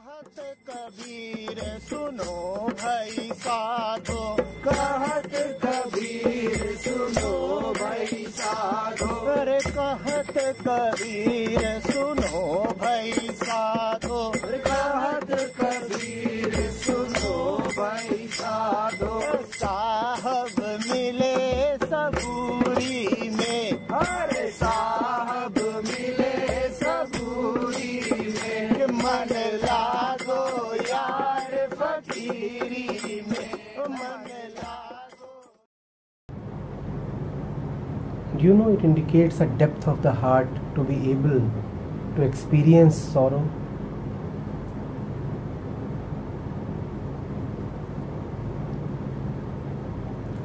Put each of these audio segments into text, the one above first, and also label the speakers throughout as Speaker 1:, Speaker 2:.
Speaker 1: कहत कबीर सुनो भाई साधो, कहत कबीर सुनो भाई साधो, अरे कहत कबीर सुनो भाई साधो, कहत कबीर सुनो भाई साधो। साहब मिले सबूरी में, अरे साहब मिले सबूरी में, मन लागो यार फकीरी में, मन लागो।
Speaker 2: Do you know it indicates a depth of the heart to be able to experience sorrow?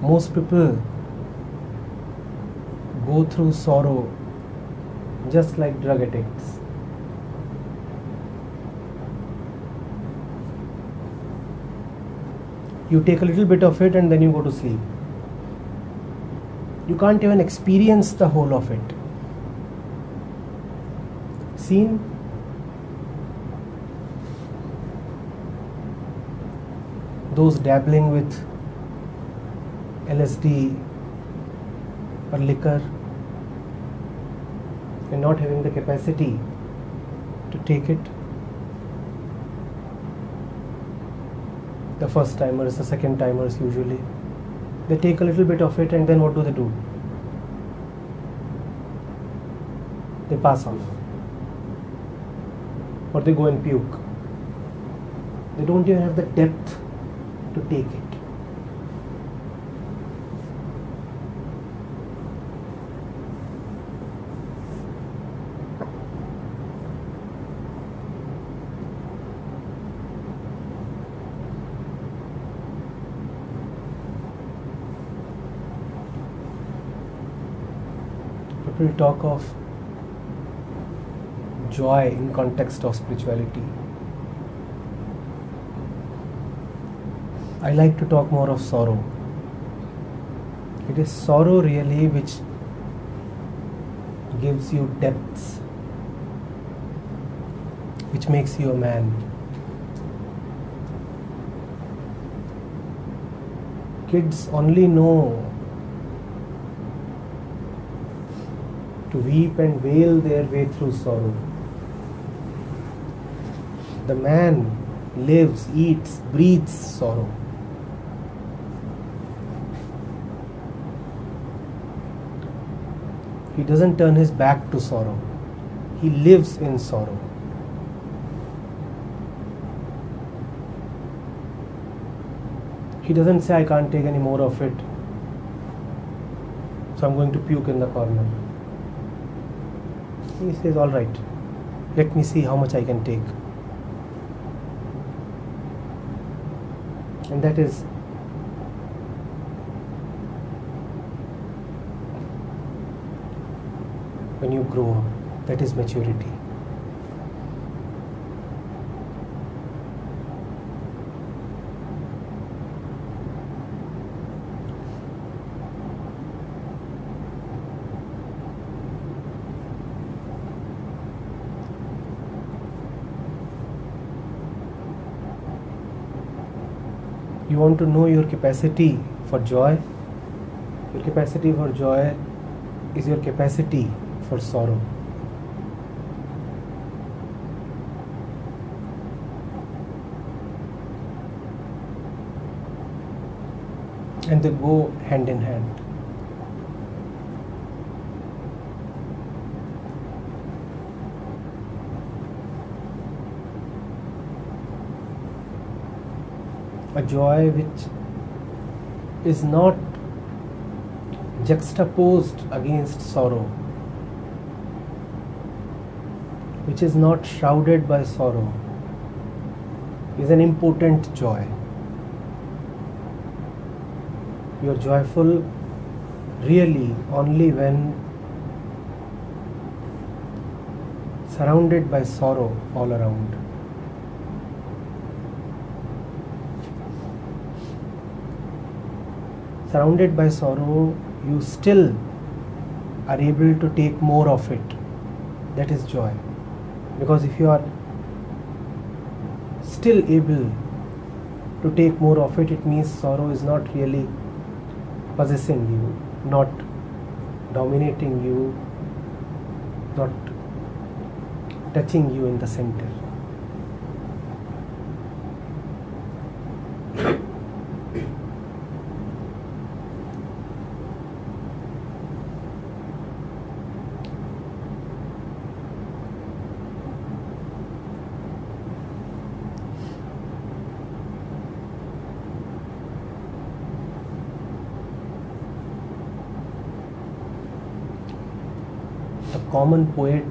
Speaker 2: Most people go through sorrow just like drug addicts. You take a little bit of it and then you go to sleep. You can't even experience the whole of it. Seen? Those dabbling with LSD or liquor and not having the capacity to take it. The first timers, the second timers usually, they take a little bit of it and then what do? They pass on. Or they go and puke. They don't even have the depth to take it. People talk of joy in context of spirituality. I like to talk more of sorrow. It is sorrow really which gives you depths, which makes you a man. Kids only know to weep and wail their way through sorrow. The man lives, eats, breathes sorrow. He doesn't turn his back to sorrow. He lives in sorrow. He doesn't say, I can't take any more of it, so I'm going to puke in the corner. He says, all right, let me see how much I can take. And that is when you grow up, that is maturity. You want to know your capacity for joy? Your capacity for joy is your capacity for sorrow. And they go hand in hand. A joy which is not juxtaposed against sorrow, which is not shrouded by sorrow, is an impotent joy. You are joyful really only when surrounded by sorrow all around. Surrounded by sorrow, you still are able to take more of it. That is joy. Because if you are still able to take more of it, it means sorrow is not really possessing you, not dominating you, not touching you in the center. The common poet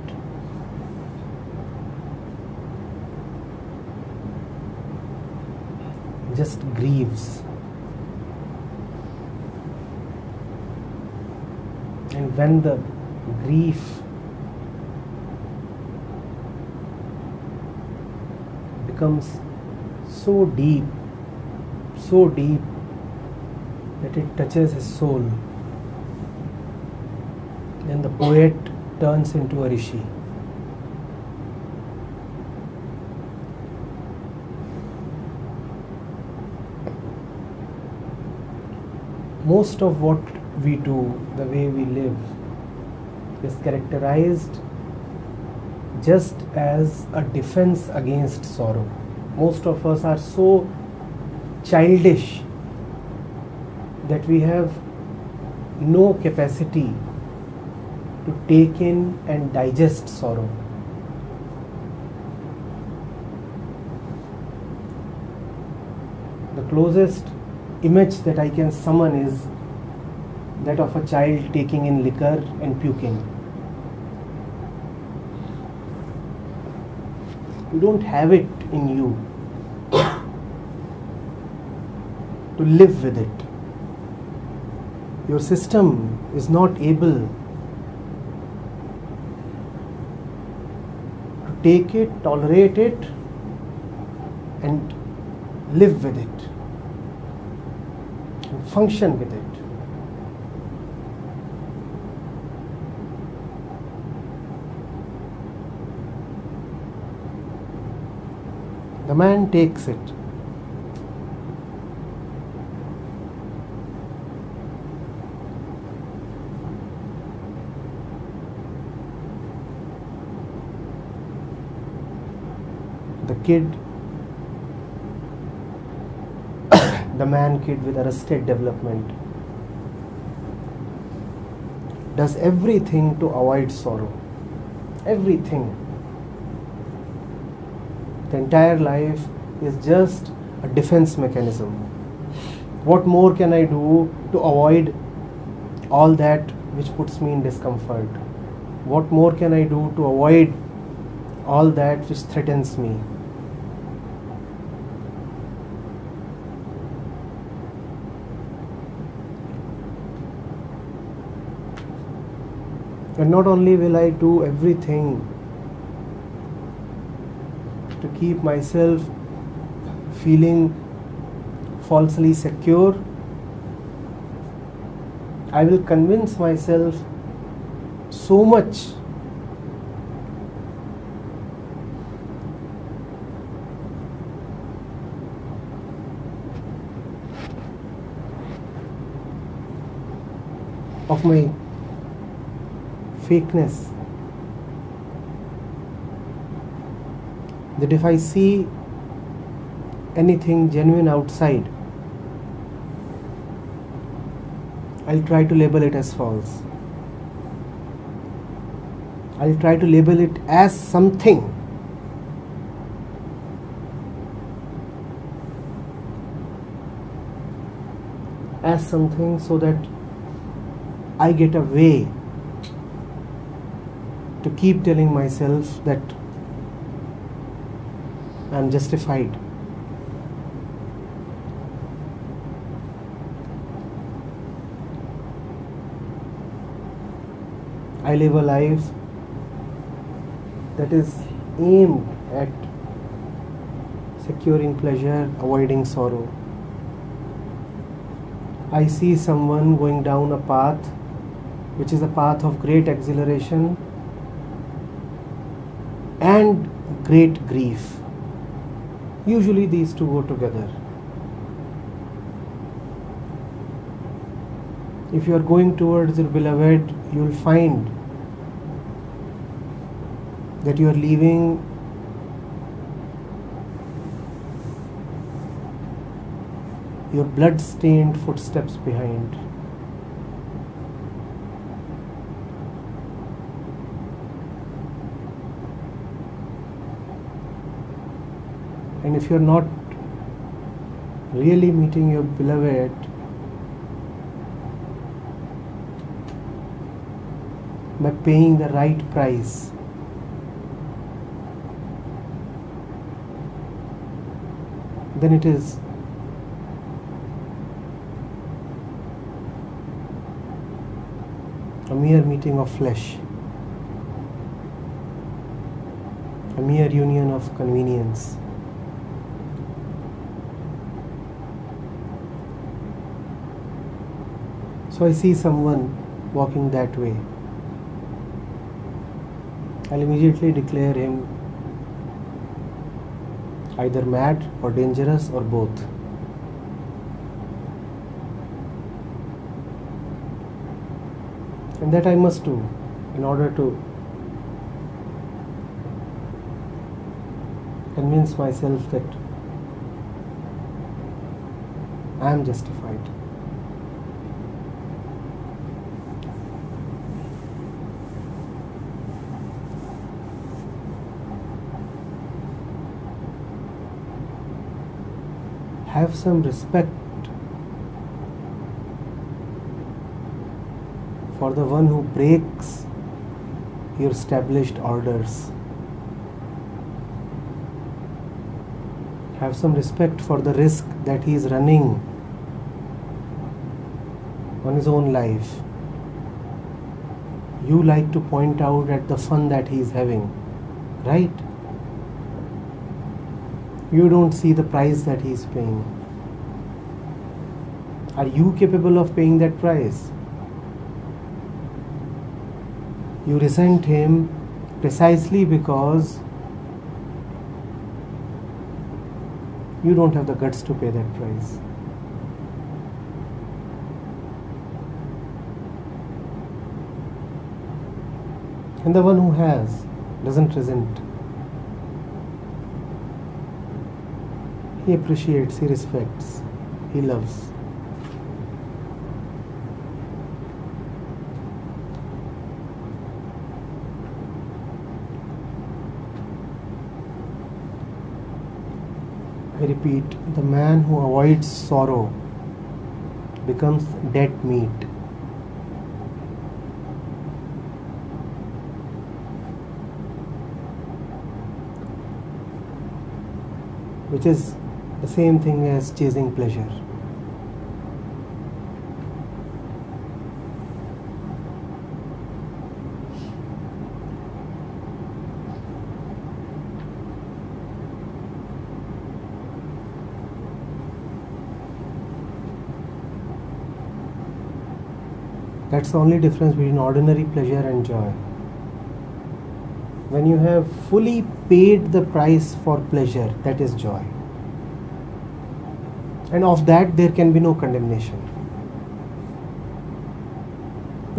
Speaker 2: just grieves, and when the grief becomes so deep that it touches his soul, then the poet turns into a rishi. Most of what we do, the way we live, is characterized just as a defense against sorrow. Most of us are so childish that we have no capacity to take in and digest sorrow. The closest image that I can summon is that of a child taking in liquor and puking. You don't have it in you to live with it. Your system is not able to take it, tolerate it, and live with it, and function with it. The man takes it. The kid, the man kid with arrested development, does everything to avoid sorrow. Everything. The entire life is just a defense mechanism. What more can I do to avoid all that which puts me in discomfort? What more can I do to avoid all that which threatens me? And not only will I do everything to keep myself feeling falsely secure, I will convince myself so much of my fakeness that if I see anything genuine outside, I'll try to label it as false. I'll try to label it as something. As something so that I get a way to keep telling myself that I'm justified. I live a life that is aimed at securing pleasure, avoiding sorrow. I see someone going down a path which is a path of great exhilaration and great grief. Usually these two go together. If you are going towards your beloved, you will find that you are leaving your blood-stained footsteps behind. And if you are not really meeting your beloved, by paying the right price, then it is a mere meeting of flesh, a mere union of convenience. So I see someone walking that way, I'll immediately declare him either mad or dangerous or both. And that I must do in order to convince myself that I am justified. Have some respect for the one who breaks your established orders. Have some respect for the risk that he is running on his own life. You like to point out at the fun that he is having, right? You don't see the price that he is paying. Are you capable of paying that price? You resent him precisely because you don't have the guts to pay that price. And the one who has doesn't resent. He appreciates, he respects, he loves. I repeat, the man who avoids sorrow becomes dead meat. Which is the same thing as chasing pleasure. That's the only difference between ordinary pleasure and joy. When you have fully paid the price for pleasure, that is joy. And of that there can be no condemnation.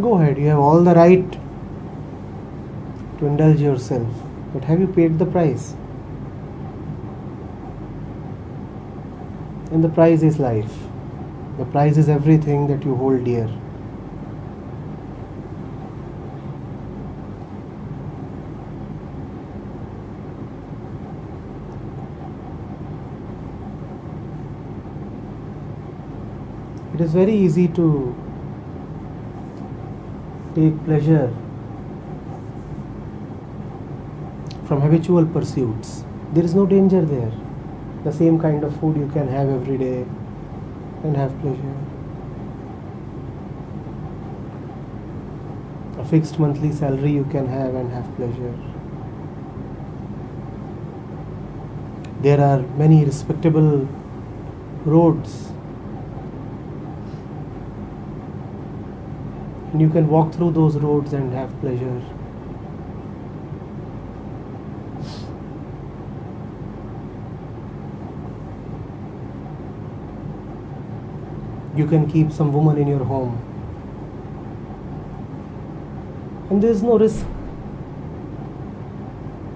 Speaker 2: Go ahead, you have all the right to indulge yourself, but have you paid the price? And the price is life. The price is everything that you hold dear. It is very easy to take pleasure from habitual pursuits. There is no danger there. The same kind of food you can have every day and have pleasure. A fixed monthly salary you can have and have pleasure. There are many respectable roads. And you can walk through those roads and have pleasure. You can keep some woman in your home, and there is no risk.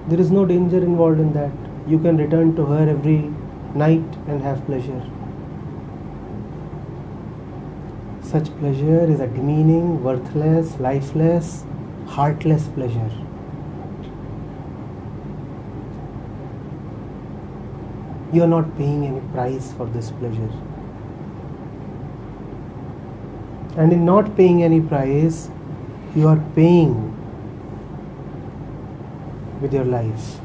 Speaker 2: There is no danger involved in that. You can return to her every night and have pleasure. Such pleasure is a demeaning, worthless, lifeless, heartless pleasure. You are not paying any price for this pleasure. And in not paying any price, you are paying with your life.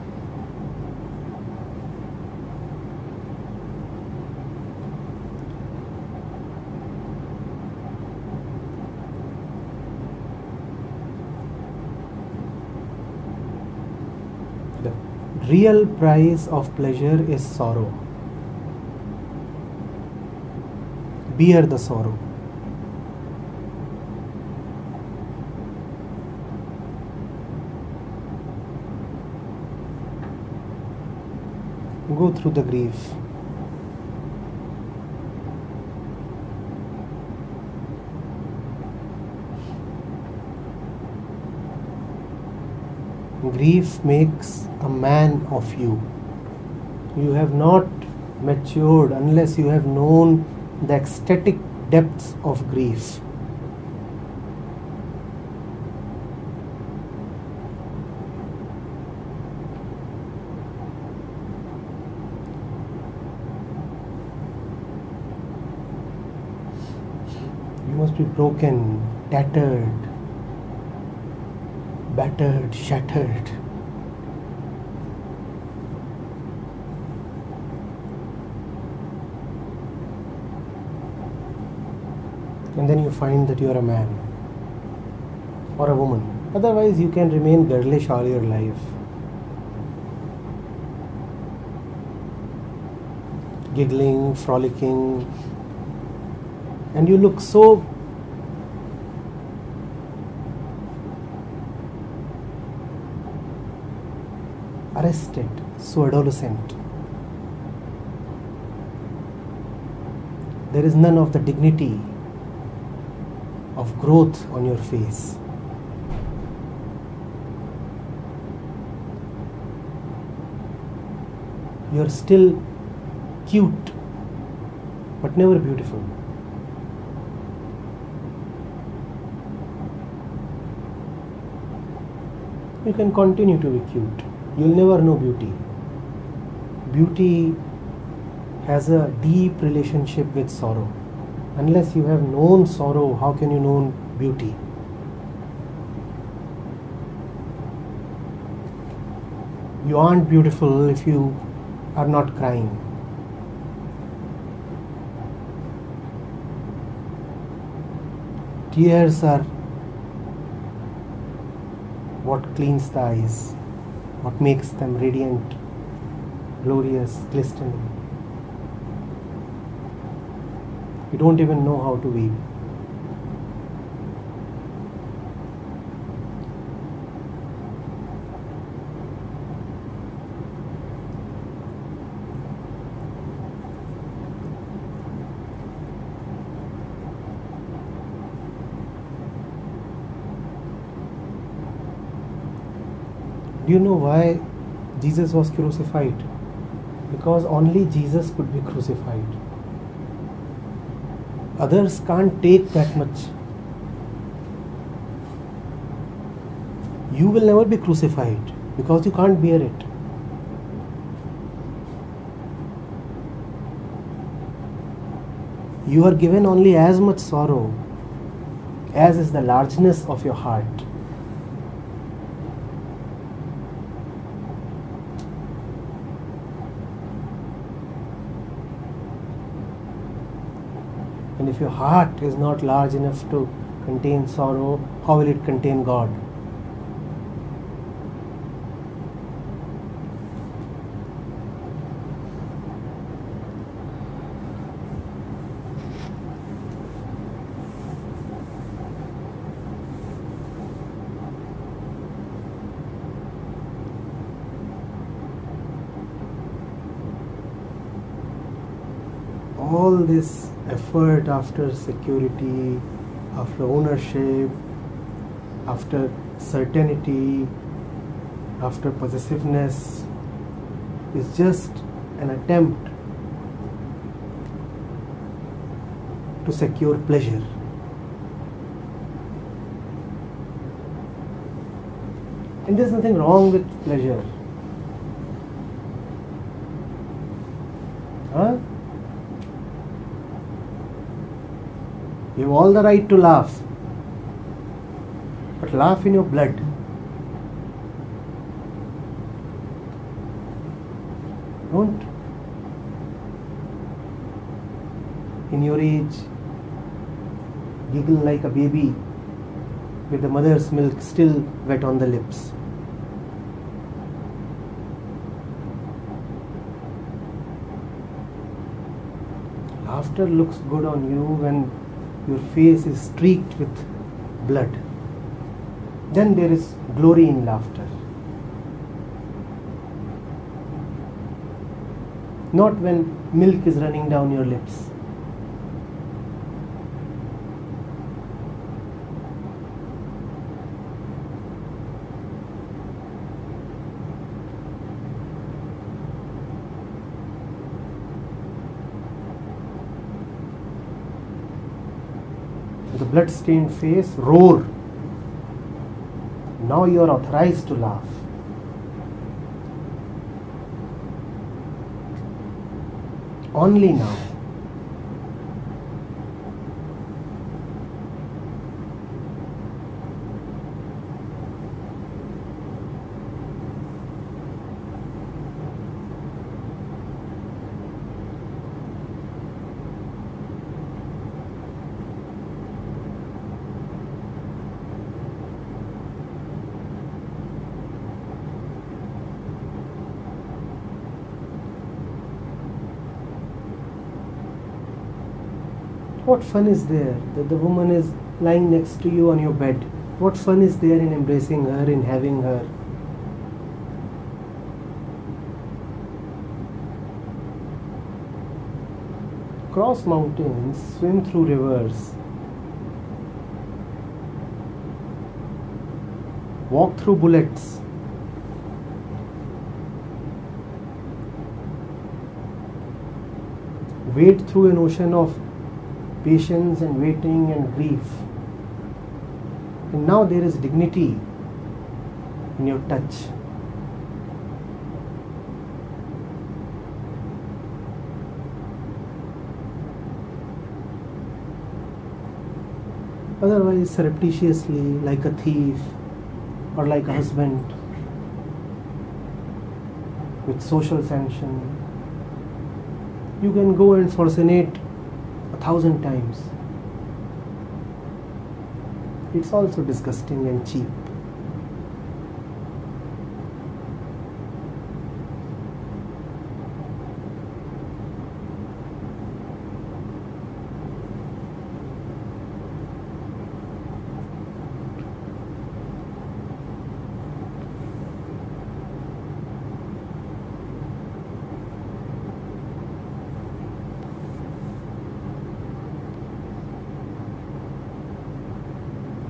Speaker 2: The real price of pleasure is sorrow. Bear the sorrow. Go through the grief. Grief makes a man of you. You have not matured unless you have known the ecstatic depths of grief. You must be broken, tattered, battered, shattered. And then you find that you are a man or a woman. Otherwise, you can remain girlish all your life. Giggling, frolicking, and you look so arrested, so adolescent. There is none of the dignity of growth on your face. You are still cute, but never beautiful. You can continue to be cute. You'll never know beauty. Beauty has a deep relationship with sorrow. Unless you have known sorrow, how can you know beauty? You aren't beautiful if you are not crying. Tears are what cleans the eyes, what makes them radiant, glorious, glistening. You don't even know how to weep. Do you know why Jesus was crucified? Because only Jesus could be crucified. Others can't take that much. You will never be crucified because you can't bear it. You are given only as much sorrow as is the largeness of your heart. And if your heart is not large enough to contain sorrow, how will it contain God? All this effort after security, after ownership, after certainty, after possessiveness is just an attempt to secure pleasure. And there's nothing wrong with pleasure. Huh? You have all the right to laugh. But laugh in your blood. Don't, in your age, giggle like a baby with the mother's milk still wet on the lips. Laughter looks good on you when your face is streaked with blood. Then there is glory in laughter. Not when milk is running down your lips. The blood-stained face, roar. Now you are authorized to laugh. Only now. What fun is there that the woman is lying next to you on your bed? What fun is there in embracing her, in having her? Cross mountains, swim through rivers, walk through bullets, wade through an ocean of patience and waiting and grief. And now there is dignity in your touch. Otherwise, surreptitiously, like a thief or like a husband, with social sanction, you can go and falsinate 1,000 times. It's also disgusting and cheap.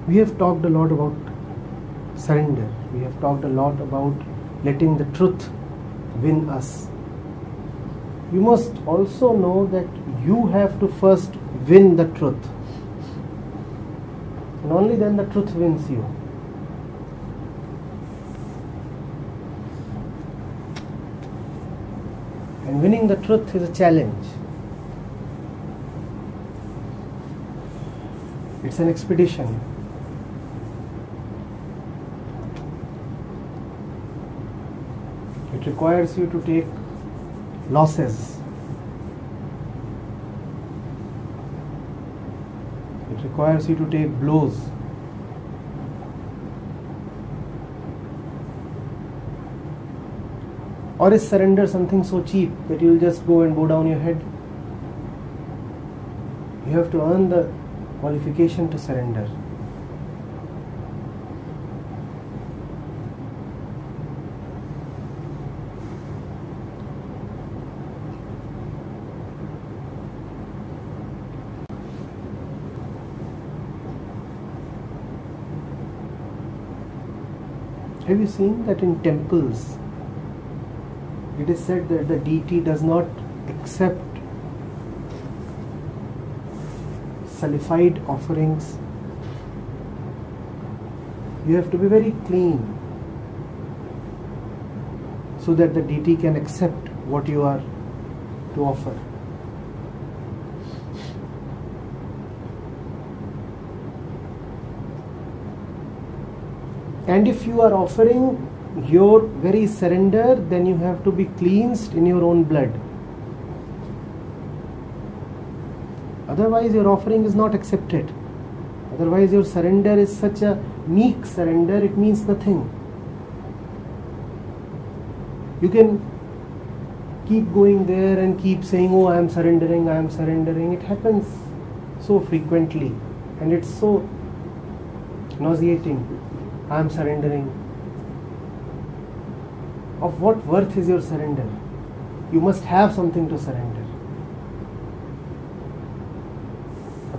Speaker 2: We have talked a lot about surrender. We have talked a lot about letting the truth win us. You must also know that you have to first win the truth. And only then the truth wins you. And winning the truth is a challenge. It's an expedition. It requires you to take losses. It requires you to take blows. Or is surrender something so cheap that you will just go and bow down your head? You have to earn the qualification to surrender. Have you seen that in temples? It is said that the deity does not accept sullified offerings. You have to be very clean so that the deity can accept what you are to offer. And if you are offering your very surrender, then you have to be cleansed in your own blood. Otherwise your offering is not accepted. Otherwise your surrender is such a meek surrender, it means nothing. You can keep going there and keep saying, oh, I am surrendering, I am surrendering. It happens so frequently and it's so nauseating. I am surrendering. Of what worth is your surrender? You must have something to surrender.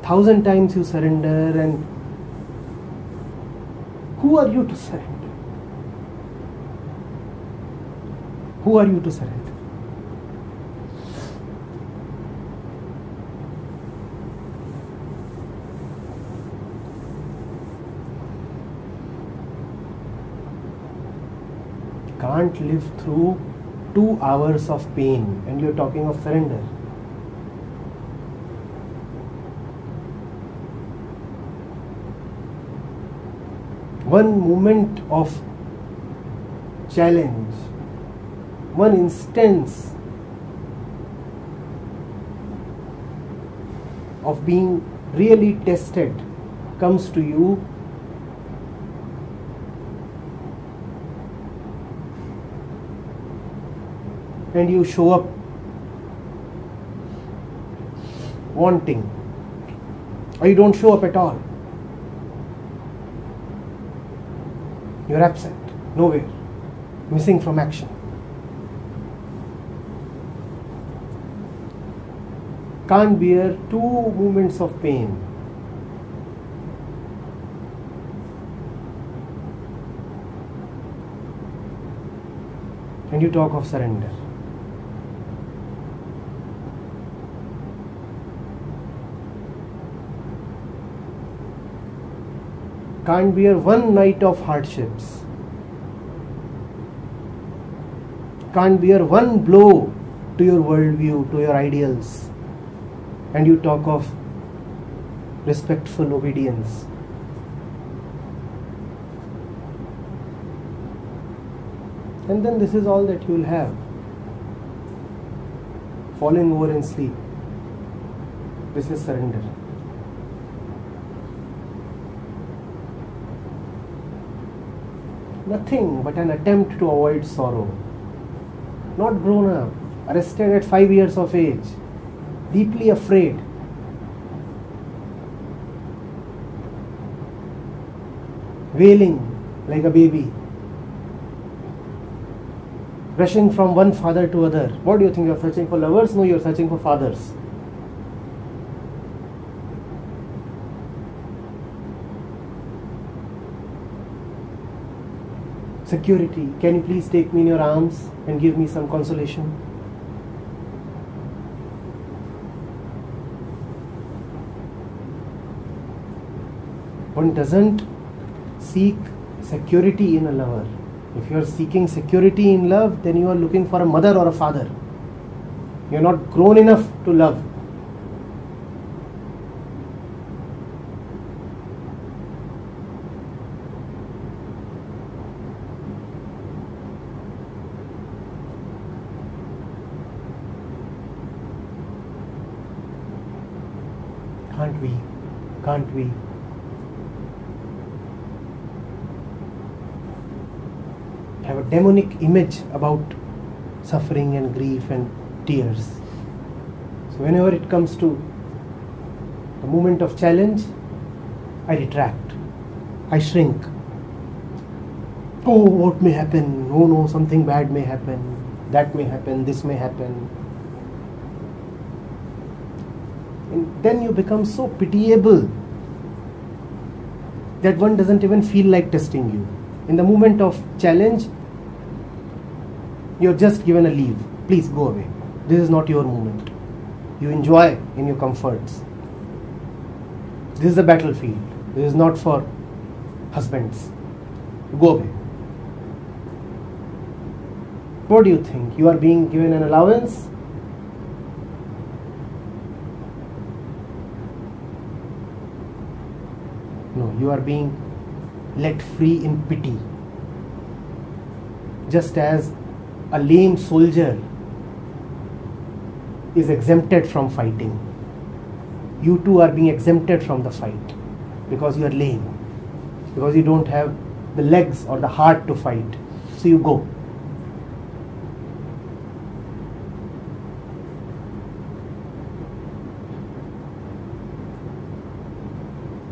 Speaker 2: 1,000 times you surrender, and who are you to surrender? Who are you to surrender? Can't live through 2 hours of pain and you're talking of surrender. One moment of challenge, one instance of being really tested comes to you, and you show up wanting, or you don't show up at all. You're absent, nowhere, missing from action. Can't bear 2 moments of pain. And you talk of surrender. Can't bear 1 night of hardships. Can't bear 1 blow to your worldview, to your ideals. And you talk of respectful obedience. And then this is all that you will have. Falling over in sleep. This is surrender. Nothing but an attempt to avoid sorrow. Not grown up, arrested at 5 years of age, deeply afraid. Wailing like a baby. Rushing from one father to other. What do you think? You're searching for lovers? No, you're searching for fathers. Security. Can you please take me in your arms and give me some consolation? One doesn't seek security in a lover. If you are seeking security in love, then you are looking for a mother or a father. You are not grown enough to love. Can't we? Have a demonic image about suffering and grief and tears. So whenever it comes to the moment of challenge, I retract. I shrink. Oh, what may happen? Oh no, something bad may happen. That may happen. This may happen. And then you become so pitiable that one doesn't even feel like testing you. In the moment of challenge, you're just given a leave. Please go away. This is not your moment. You enjoy in your comforts. This is the battlefield. This is not for husbands. Go away. What do you think? You are being given an allowance? No, you are being let free in pity. Just as a lame soldier is exempted from fighting, you too are being exempted from the fight because you are lame, because you don't have the legs or the heart to fight. So you go.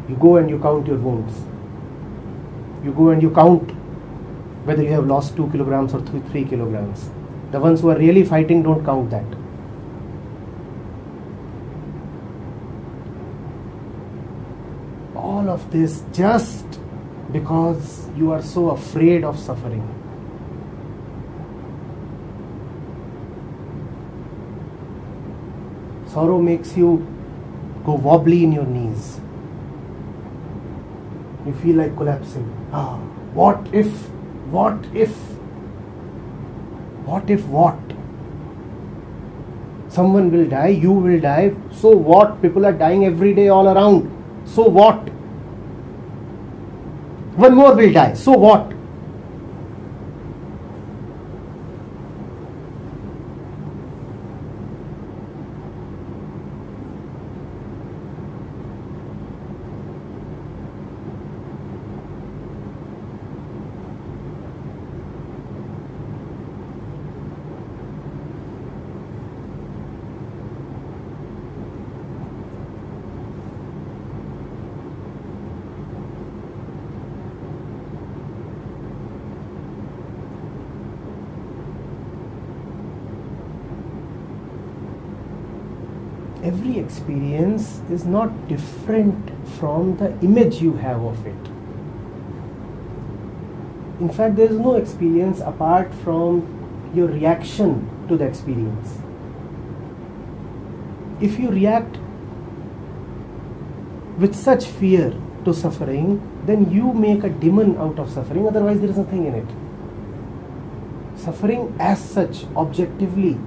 Speaker 2: You go and you count your wounds. You go and you count whether you have lost 2 kilograms or 3 kilograms. The ones who are really fighting don't count that. All of this just because you are so afraid of suffering. Sorrow makes you go wobbly in your knees. You feel like collapsing. What if? What if? What if what? Someone will die, you will die. So what? People are dying every day all around. So what? One more will die. So what? Every experience is not different from the image you have of it. In fact, there is no experience apart from your reaction to the experience. If you react with such fear to suffering, then you make a demon out of suffering, otherwise there is nothing in it. Suffering as such, objectively,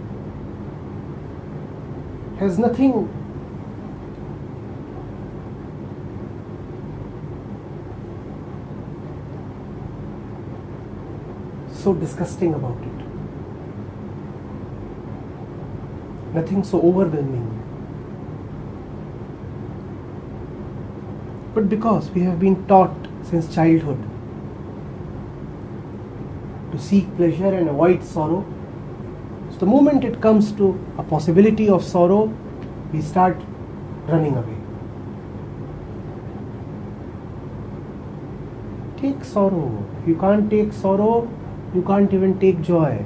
Speaker 2: has nothing so disgusting about it, nothing so overwhelming. But because we have been taught since childhood to seek pleasure and avoid sorrow, so the moment it comes to a possibility of sorrow, we start running away. Take sorrow. If you can't take sorrow, you can't even take joy.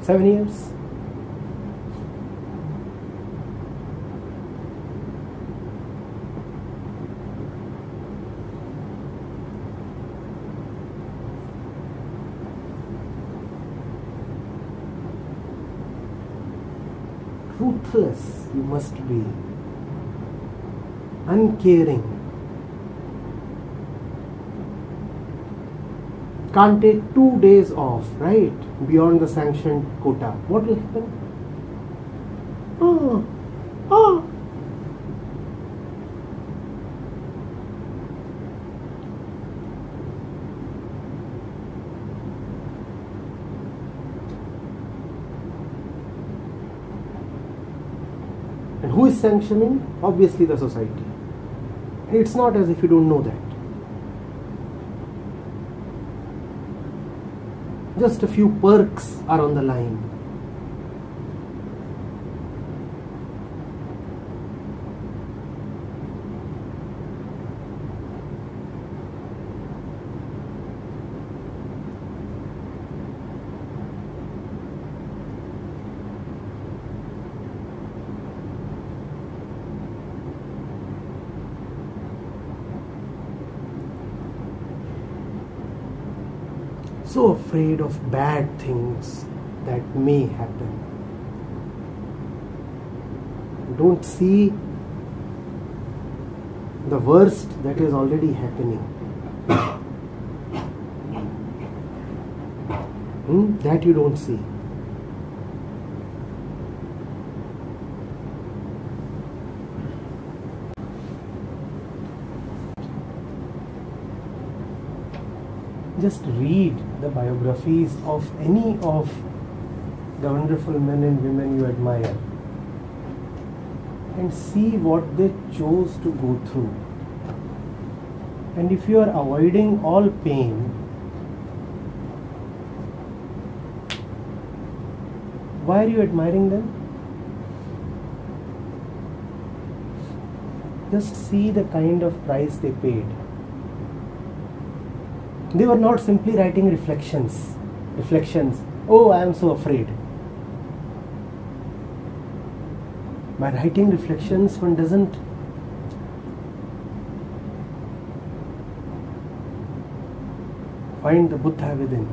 Speaker 2: Seven years. Ruthless you must be, uncaring. Can't take 2 days off, right? Beyond the sanctioned quota. What will happen? And who is sanctioning? Obviously the society. It's not as if you don't know that. Just a few perks are on the line. so afraid of bad things that may happen. Don't see the worst that is already happening. That you don't see. Just read the biographies of any of the wonderful men and women you admire and see what they chose to go through. And if you are avoiding all pain, why are you admiring them? Just see the kind of price they paid. They were not simply writing reflections. Oh, I am so afraid. By writing reflections, one doesn't find the Buddha within.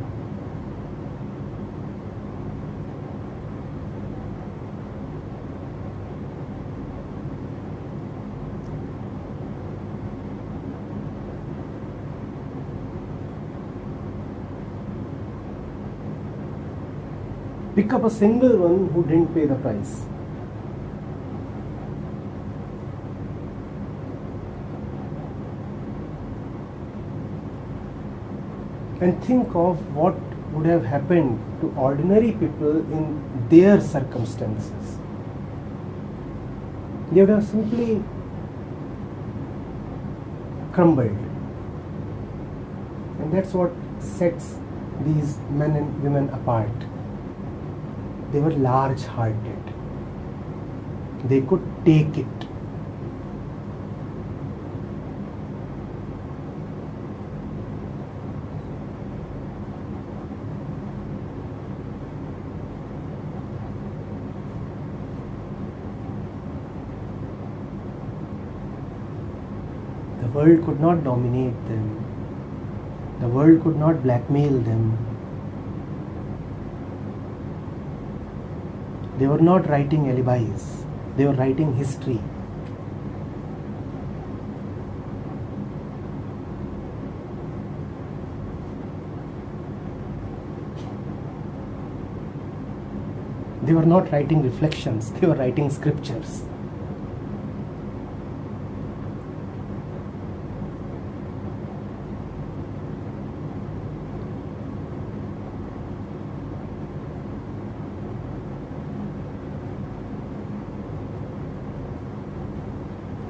Speaker 2: Pick up a single one who didn't pay the price. And think of what would have happened to ordinary people in their circumstances. They would have simply crumbled. And that's what sets these men and women apart. They were large-hearted. They could take it. The world could not dominate them. The world could not blackmail them. They were not writing alibis. They were writing history. They were not writing reflections. They were writing scriptures.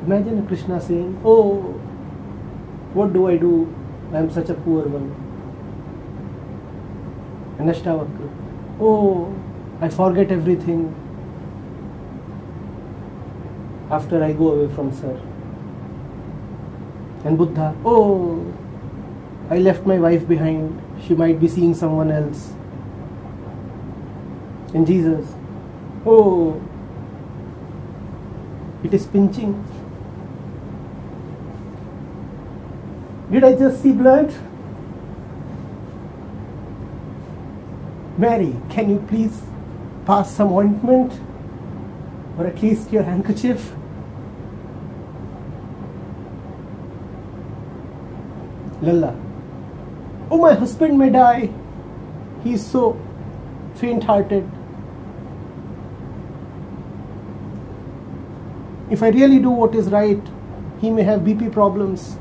Speaker 2: Imagine Krishna saying, "Oh, what do I do? I am such a poor one." And Ashtavakra, "Oh, I forget everything after I go away from Sir." And Buddha, "Oh, I left my wife behind. She might be seeing someone else." And Jesus, "Oh, it is pinching. Did I just see blood? Mary, can you please pass some ointment or at least your handkerchief?" Lalla, "Oh, my husband may die. He is so faint-hearted. If I really do what is right, he may have BP problems."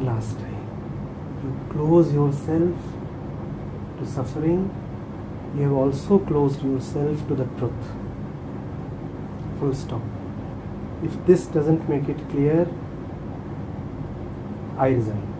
Speaker 2: last time. You close yourself to suffering. You have also closed yourself to the truth. Full stop. If this doesn't make it clear, I resign.